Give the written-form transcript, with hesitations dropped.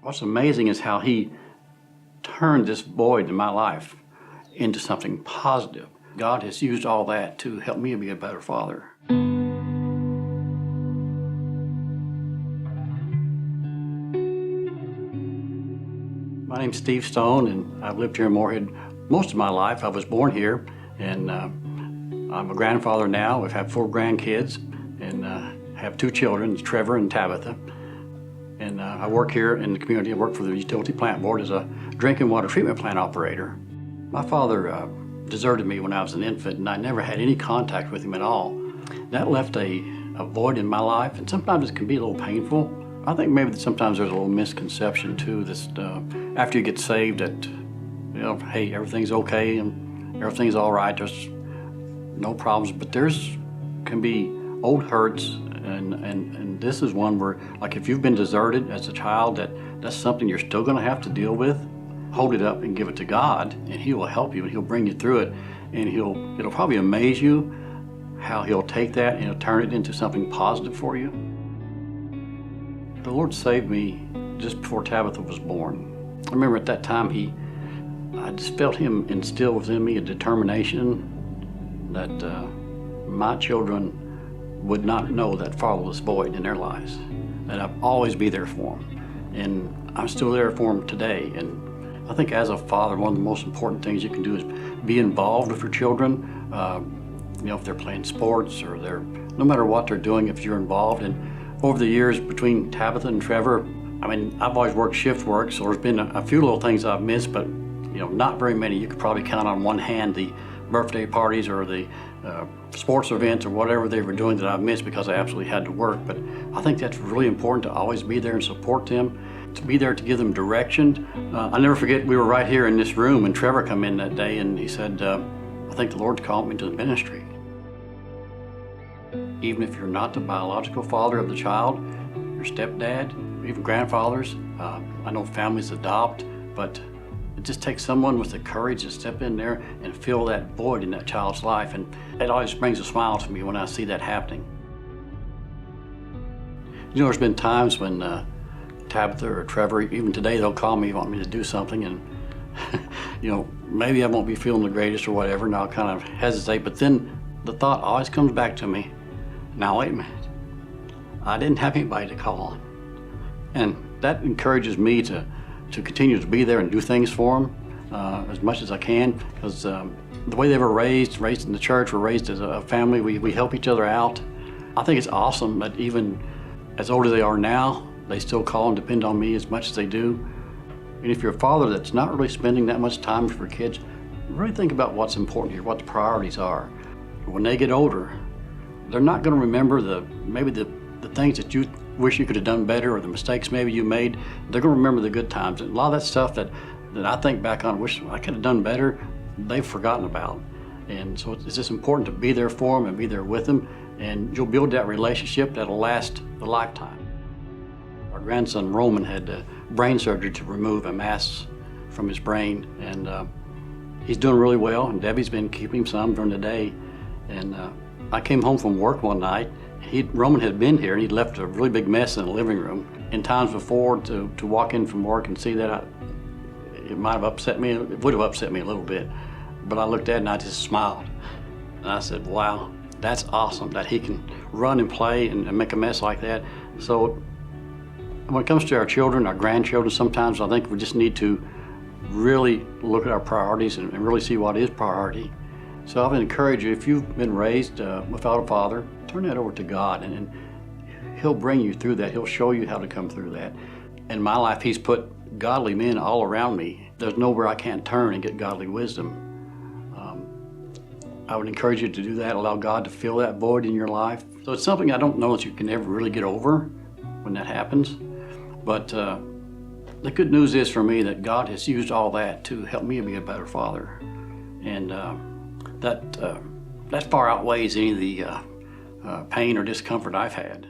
What's amazing is how he turned this void in my life into something positive. God has used all that to help me be a better father. My name's Steve Stone, and I've lived here in Morehead most of my life. I was born here, and I'm a grandfather now. We've had 4 grandkids, and have 2 children, Trevor and Tabitha. And I work here in the community. I work for the Utility Plant Board as a drinking water treatment plant operator. My father deserted me when I was an infant, and I never had any contact with him at all. That left a void in my life, and sometimes it can be a little painful. I think maybe sometimes there's a little misconception too, that after you get saved that, hey, everything's okay and everything's all right, there's no problems, but can be old hurts, and this is one where, like, if you've been deserted as a child, that's something you're still gonna have to deal with. Hold it up and give it to God, and He will help you, and He'll bring you through it, and it'll probably amaze you how He'll take that and He'll turn it into something positive for you. The Lord saved me just before Tabitha was born. I remember at that time I just felt Him instill within me a determination that my children would not know that fatherless void in their lives, that I'd always be there for them. And I'm still there for them today. And I think as a father, one of the most important things you can do is be involved with your children. If they're playing sports or no matter what they're doing, if you're involved. And over the years between Tabitha and Trevor, I've always worked shift work, so there's been a few little things I've missed, but not very many. You could probably count on one hand the birthday parties or the sports events or whatever they were doing that I've missed because I absolutely had to work. But I think that's really important, to always be there and support them, to be there to give them direction. I'll never forget, we were right here in this room and Trevor come in that day and he said, I think the Lord's called me to the ministry. Even if you're not the biological father of the child, your stepdad, even grandfathers, I know families adopt, but it just takes someone with the courage to step in there and fill that void in that child's life, and it always brings a smile to me when I see that happening. There's been times when Tabitha or Trevor, even today, they'll call me, want me to do something, and maybe I won't be feeling the greatest or whatever, and I'll kind of hesitate, but then the thought always comes back to me, now wait a minute, I didn't have anybody to call on. And that encourages me to continue to be there and do things for them as much as I can, because the way they were raised in the church, we're raised as a family, we help each other out. I think it's awesome that even as old as they are now, they still call and depend on me as much as they do. And if you're a father that's not really spending that much time with your kids, really think about what's important here, what the priorities are. When they get older, they're not going to remember maybe the things that you wish you could have done better, or the mistakes maybe you made. They're going to remember the good times. And a lot of that stuff that I think back on, wish I could have done better, they've forgotten about. And so it's just important to be there for them and be there with them, and you'll build that relationship that'll last a lifetime. Our grandson Roman had brain surgery to remove a mass from his brain, and he's doing really well, and Debbie's been keeping him some during the day. And I came home from work one night. Roman had been here, and he'd left a really big mess in the living room. In times before, to walk in from work and see that, it might have upset me. It would have upset me a little bit. But I looked at it and I just smiled. And I said, wow, that's awesome that he can run and play and make a mess like that. So when it comes to our children, our grandchildren, sometimes I think we just need to really look at our priorities and really see what is priority. So I would encourage you, if you've been raised without a father, turn that over to God, and He'll bring you through that. He'll show you how to come through that. In my life, He's put godly men all around me. There's nowhere I can't turn and get godly wisdom. I would encourage you to do that, allow God to fill that void in your life. So it's something I don't know that you can ever really get over when that happens. But the good news is for me that God has used all that to help me be a better father. And that far outweighs any of the pain or discomfort I've had.